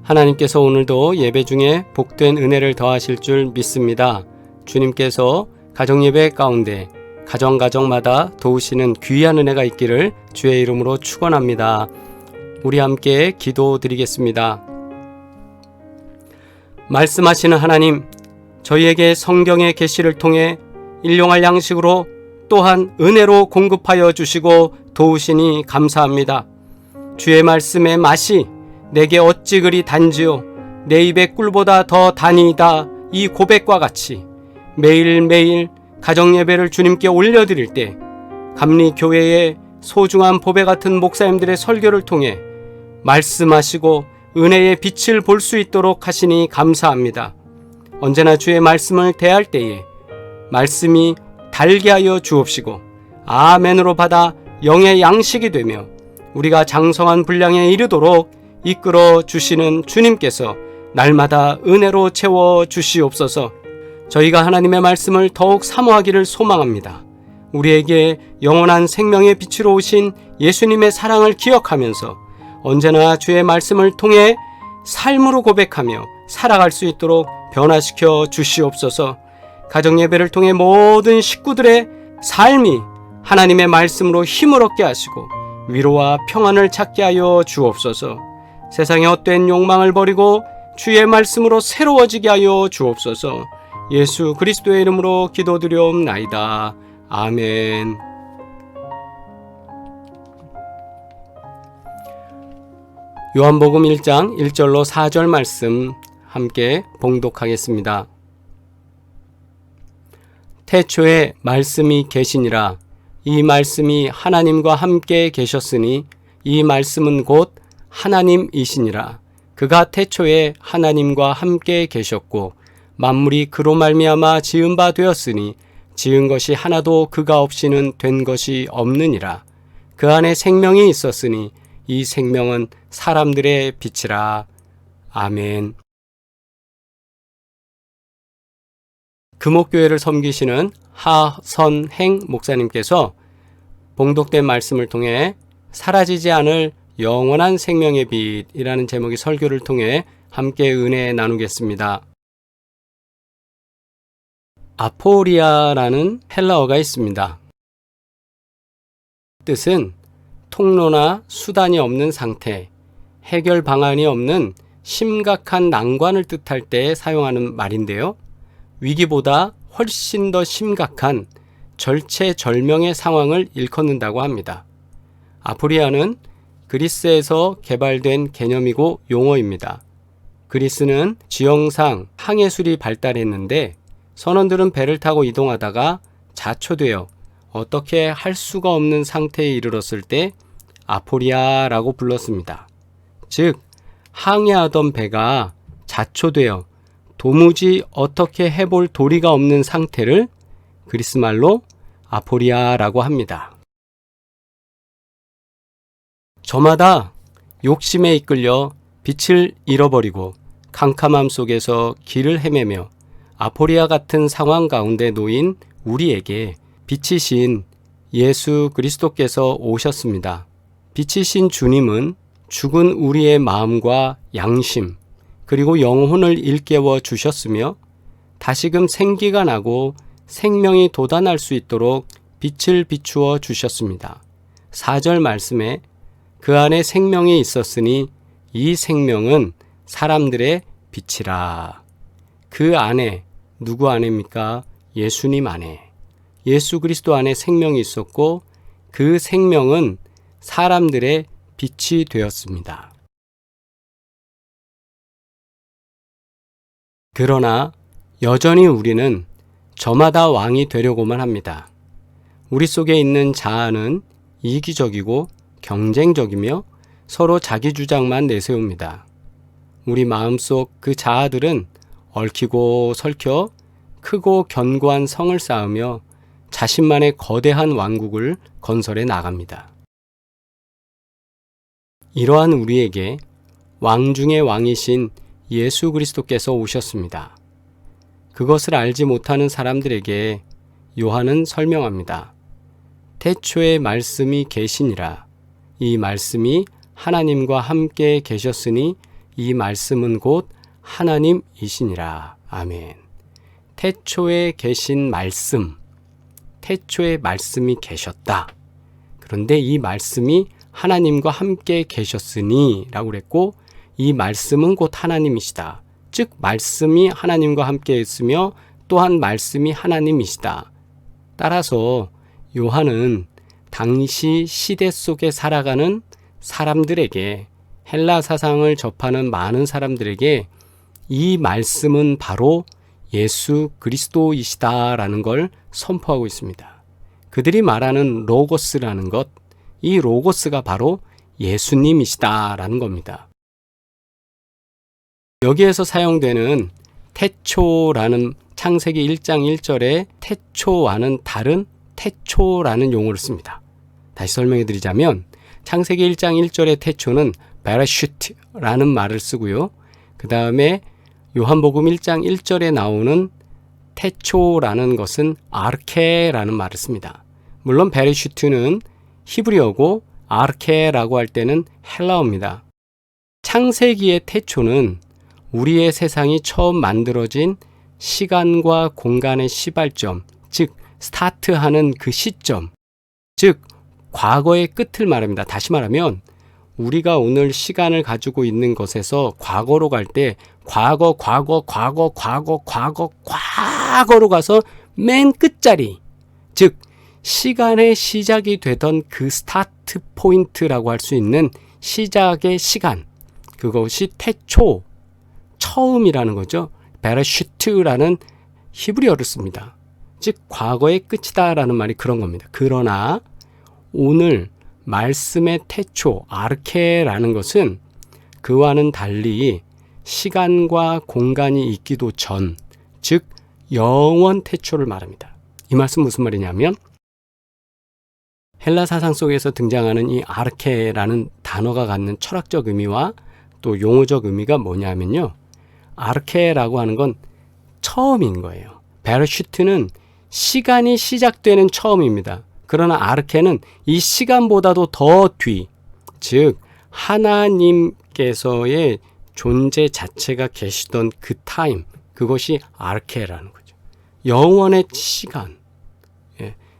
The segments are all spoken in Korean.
하나님께서 오늘도 예배 중에 복된 은혜를 더하실 줄 믿습니다. 주님께서 가정예배 가운데 가정마다 도우시는 귀한 은혜가 있기를 주의 이름으로 축원합니다. 우리 함께 기도드리겠습니다. 말씀하시는 하나님, 저희에게 성경의 계시를 통해 일용할 양식으로 또한 은혜로 공급하여 주시고 도우시니 감사합니다. 주의 말씀의 맛이 내게 어찌 그리 단지요 내 입의 꿀보다 더 다니이다, 이 고백과 같이 매일매일 가정예배를 주님께 올려드릴 때 감리교회의 소중한 보배 같은 목사님들의 설교를 통해 말씀하시고 은혜의 빛을 볼 수 있도록 하시니 감사합니다. 언제나 주의 말씀을 대할 때에 말씀이 달게 하여 주옵시고 아멘으로 받아 영의 양식이 되며 우리가 장성한 분량에 이르도록 이끌어 주시는 주님께서 날마다 은혜로 채워 주시옵소서. 저희가 하나님의 말씀을 더욱 사모하기를 소망합니다. 우리에게 영원한 생명의 빛으로 오신 예수님의 사랑을 기억하면서 언제나 주의 말씀을 통해 삶으로 고백하며 살아갈 수 있도록 변화시켜 주시옵소서. 가정예배를 통해 모든 식구들의 삶이 하나님의 말씀으로 힘을 얻게 하시고 위로와 평안을 찾게 하여 주옵소서. 세상의 헛된 욕망을 버리고 주의 말씀으로 새로워지게 하여 주옵소서. 예수 그리스도의 이름으로 기도드리옵나이다. 아멘. 요한복음 1장 1절로 4절 말씀 함께 봉독하겠습니다. 태초에 말씀이 계시니라. 이 말씀이 하나님과 함께 계셨으니 이 말씀은 곧 하나님이시니라. 그가 태초에 하나님과 함께 계셨고 만물이 그로 말미암아 지은 바 되었으니 지은 것이 하나도 그가 없이는 된 것이 없느니라. 그 안에 생명이 있었으니 이 생명은 사람들의 빛이라. 아멘. 금옥교회를 섬기시는 하선행 목사님께서 봉독된 말씀을 통해 사라지지 않을 영원한 생명의 빛이라는 제목의 설교를 통해 함께 은혜 나누겠습니다. 아포리아라는 헬라어가 있습니다. 뜻은 통로나 수단이 없는 상태, 해결 방안이 없는 심각한 난관을 뜻할 때 사용하는 말인데요. 위기보다 훨씬 더 심각한 절체절명의 상황을 일컫는다고 합니다. 아포리아는 그리스에서 개발된 개념이고 용어입니다. 그리스는 지형상 항해술이 발달했는데 선원들은 배를 타고 이동하다가 자초되어 어떻게 할 수가 없는 상태에 이르렀을 때 아포리아라고 불렀습니다. 즉 항해하던 배가 자초되어 도무지 어떻게 해볼 도리가 없는 상태를 그리스말로 아포리아라고 합니다. 저마다 욕심에 이끌려 빛을 잃어버리고 캄캄함 속에서 길을 헤매며 아포리아 같은 상황 가운데 놓인 우리에게 빛이신 예수 그리스도께서 오셨습니다. 빛이신 주님은 죽은 우리의 마음과 양심 그리고 영혼을 일깨워 주셨으며 다시금 생기가 나고 생명이 돋아날 수 있도록 빛을 비추어 주셨습니다. 4절 말씀에 그 안에 생명이 있었으니 이 생명은 사람들의 빛이라. 그 안에 누구 안에입니까? 예수님 안에. 예수 그리스도 안에 생명이 있었고 그 생명은 사람들의 빛이 되었습니다. 그러나 여전히 우리는 저마다 왕이 되려고만 합니다. 우리 속에 있는 자아는 이기적이고 경쟁적이며 서로 자기 주장만 내세웁니다. 우리 마음속 그 자아들은 얽히고 설켜 크고 견고한 성을 쌓으며 자신만의 거대한 왕국을 건설해 나갑니다. 이러한 우리에게 왕 중의 왕이신 예수 그리스도께서 오셨습니다. 그것을 알지 못하는 사람들에게 요한은 설명합니다. 태초에 말씀이 계시니라. 이 말씀이 하나님과 함께 계셨으니 이 말씀은 곧 하나님이시니라. 아멘. 태초에 계신 말씀, 태초에 말씀이 계셨다. 그런데 이 말씀이 하나님과 함께 계셨으니 라고 그랬고, 이 말씀은 곧 하나님이시다. 즉 말씀이 하나님과 함께 있으며 또한 말씀이 하나님이시다. 따라서 요한은 당시 시대 속에 살아가는 사람들에게, 헬라 사상을 접하는 많은 사람들에게 이 말씀은 바로 예수 그리스도이시다라는 걸 선포하고 있습니다. 그들이 말하는 로고스라는 것, 이 로고스가 바로 예수님이시다라는 겁니다. 여기에서 사용되는 태초라는 창세기 1장 1절에 태초와는 다른 태초라는 용어를 씁니다. 다시 설명해 드리자면 창세기 1장 1절의 태초는 베레슈트라는 말을 쓰고요. 그 다음에 요한복음 1장 1절에 나오는 태초라는 것은 아르케라는 말을 씁니다. 물론 베레슈트는 히브리어고 아르케라고 할 때는 헬라어입니다. 창세기의 태초는 우리의 세상이 처음 만들어진 시간과 공간의 시발점, 즉 스타트하는 그 시점, 즉 과거의 끝을 말합니다. 다시 말하면 우리가 오늘 시간을 가지고 있는 것에서 과거로 갈 때 과거로 가서 맨 끝자리, 즉 시간의 시작이 되던 그 스타트 포인트라고 할 수 있는 시작의 시간, 그것이 태초, 처음이라는 거죠. 베레슈트라는 히브리어를 씁니다. 즉 과거의 끝이다라는 말이 그런 겁니다. 그러나 오늘 말씀의 태초, 아르케라는 것은 그와는 달리 시간과 공간이 있기도 전, 즉 영원 태초를 말합니다. 이 말씀 무슨 말이냐면 헬라 사상 속에서 등장하는 이 아르케라는 단어가 갖는 철학적 의미와 또 용어적 의미가 뭐냐면요. 아르케라고 하는 건 처음인 거예요. 베르슈트는 시간이 시작되는 처음입니다. 그러나 아르케는 이 시간보다도 더 뒤, 즉 하나님께서의 존재 자체가 계시던 그 타임, 그것이 아르케라는 거죠. 영원의 시간,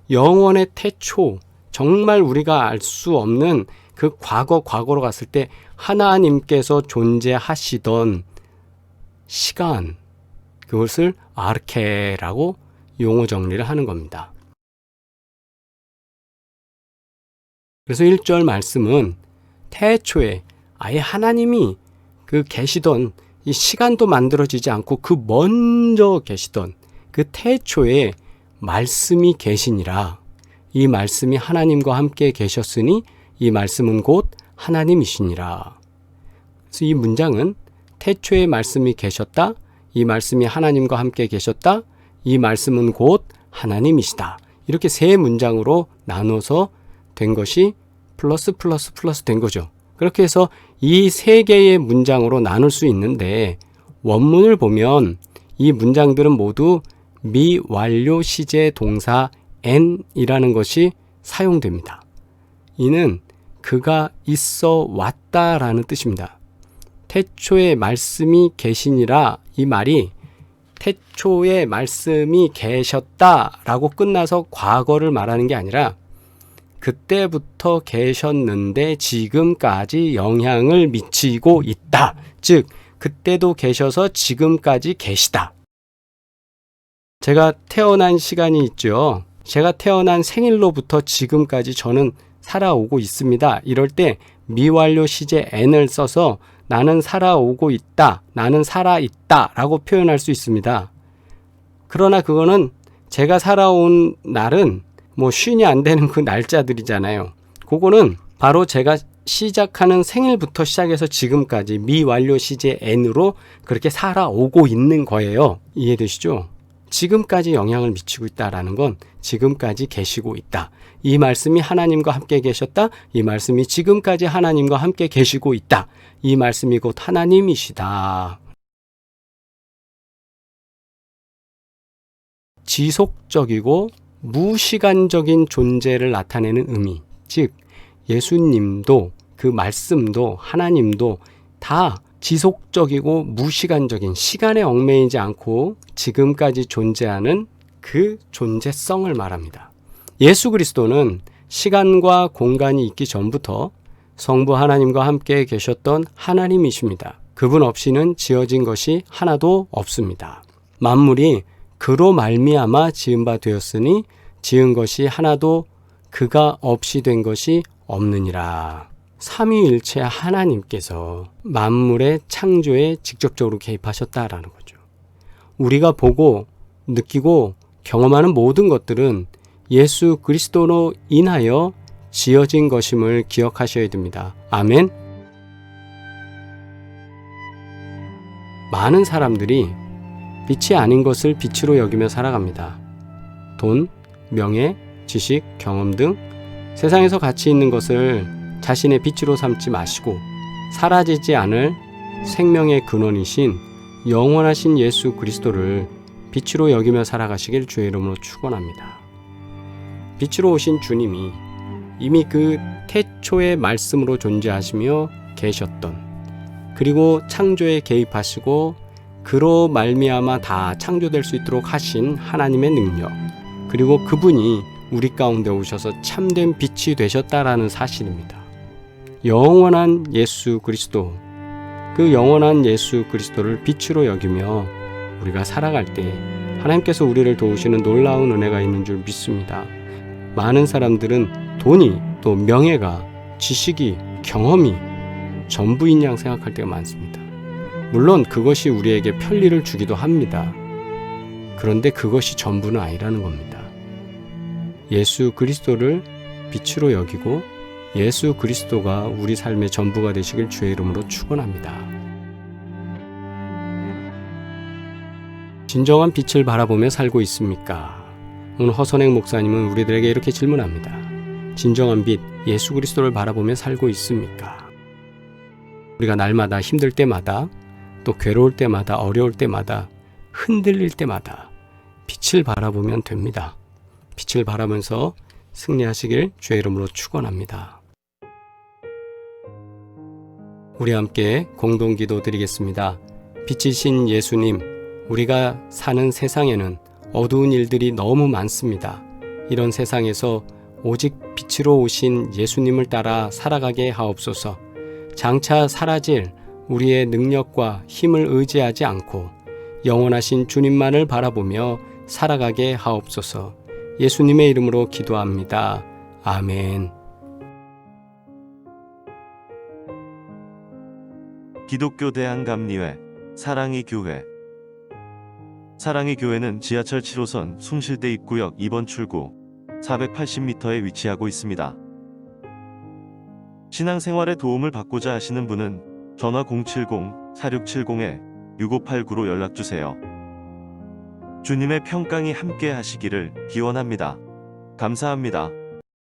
영원의 태초, 정말 우리가 알 수 없는 그 과거로 갔을 때 하나님께서 존재하시던 시간, 그것을 아르케라고 용어 정리를 하는 겁니다. 그래서 1절 말씀은 태초에 아예 하나님이 그 계시던 이 시간도 만들어지지 않고 그 먼저 계시던 그 태초에 말씀이 계시니라. 이 말씀이 하나님과 함께 계셨으니 이 말씀은 곧 하나님이시니라. 그래서 이 문장은 태초에 말씀이 계셨다, 이 말씀이 하나님과 함께 계셨다, 이 말씀은 곧 하나님이시다. 이렇게 세 문장으로 나눠서 된 것이 플러스 된 거죠. 그렇게 해서 이 세 개의 문장으로 나눌 수 있는데 원문을 보면 이 문장들은 모두 미완료 시제 동사 n이라는 것이 사용됩니다. 이는 그가 있어 왔다라는 뜻입니다. 태초에 말씀이 계시니라, 이 말이 태초에 말씀이 계셨다라고 끝나서 과거를 말하는 게 아니라 그때부터 계셨는데 지금까지 영향을 미치고 있다. 즉 그때도 계셔서 지금까지 계시다. 제가 태어난 시간이 있죠. 제가 태어난 생일로부터 지금까지 저는 살아오고 있습니다. 이럴 때 미완료 시제 n을 써서 나는 살아오고 있다, 나는 살아있다 라고 표현할 수 있습니다. 그러나 그거는 제가 살아온 날은 쉰이 안 되는 그 날짜들이잖아요. 그거는 바로 제가 시작하는 생일부터 시작해서 지금까지 미완료 시제 n으로 그렇게 살아오고 있는 거예요. 이해되시죠? 지금까지 영향을 미치고 있다라는 건 지금까지 계시고 있다. 이 말씀이 하나님과 함께 계셨다. 이 말씀이 지금까지 하나님과 함께 계시고 있다. 이 말씀이 곧 하나님이시다. 지속적이고 무시간적인 존재를 나타내는 의미, 즉 예수님도 그 말씀도 하나님도 다 지속적이고 무시간적인 시간에 얽매이지 않고 지금까지 존재하는 그 존재성을 말합니다. 예수 그리스도는 시간과 공간이 있기 전부터 성부 하나님과 함께 계셨던 하나님이십니다. 그분 없이는 지어진 것이 하나도 없습니다. 만물이 그로 말미암아 지은 바 되었으니 지은 것이 하나도 그가 없이 된 것이 없느니라. 삼위일체 하나님께서 만물의 창조에 직접적으로 개입하셨다라는 거죠. 우리가 보고 느끼고 경험하는 모든 것들은 예수 그리스도로 인하여 지어진 것임을 기억하셔야 됩니다. 아멘. 많은 사람들이 빛이 아닌 것을 빛으로 여기며 살아갑니다. 돈, 명예, 지식, 경험 등 세상에서 가치 있는 것을 자신의 빛으로 삼지 마시고 사라지지 않을 생명의 근원이신 영원하신 예수 그리스도를 빛으로 여기며 살아가시길 주의 이름으로 축원합니다. 빛으로 오신 주님이 이미 그 태초의 말씀으로 존재하시며 계셨던, 그리고 창조에 개입하시고 그로 말미암아 다 창조될 수 있도록 하신 하나님의 능력, 그리고 그분이 우리 가운데 오셔서 참된 빛이 되셨다라는 사실입니다. 영원한 예수 그리스도, 그 영원한 예수 그리스도를 빛으로 여기며 우리가 살아갈 때 하나님께서 우리를 도우시는 놀라운 은혜가 있는 줄 믿습니다. 많은 사람들은 돈이, 또 명예가, 지식이, 경험이 전부인 양 생각할 때가 많습니다. 물론 그것이 우리에게 편리를 주기도 합니다. 그런데 그것이 전부는 아니라는 겁니다. 예수 그리스도를 빛으로 여기고 예수 그리스도가 우리 삶의 전부가 되시길 주의 이름으로 축원합니다. 진정한 빛을 바라보며 살고 있습니까? 오늘 허선행 목사님은 우리들에게 이렇게 질문합니다. 진정한 빛, 예수 그리스도를 바라보며 살고 있습니까? 우리가 날마다 힘들 때마다, 또 괴로울 때마다, 어려울 때마다, 흔들릴 때마다 빛을 바라보면 됩니다. 빛을 바라면서 승리하시길 주의 이름으로 축원합니다. 우리 함께 공동기도 드리겠습니다. 빛이신 예수님, 우리가 사는 세상에는 어두운 일들이 너무 많습니다. 이런 세상에서 오직 빛으로 오신 예수님을 따라 살아가게 하옵소서. 장차 사라질 우리의 능력과 힘을 의지하지 않고 영원하신 주님만을 바라보며 살아가게 하옵소서. 예수님의 이름으로 기도합니다. 아멘. 기독교 대한감리회 사랑의 교회. 사랑의 교회는 지하철 7호선 숭실대 입구역 2번 출구 480m에 위치하고 있습니다. 신앙생활에 도움을 받고자 하시는 분은 전화 070-4670-6589로 연락주세요. 주님의 평강이 함께 하시기를 기원합니다. 감사합니다.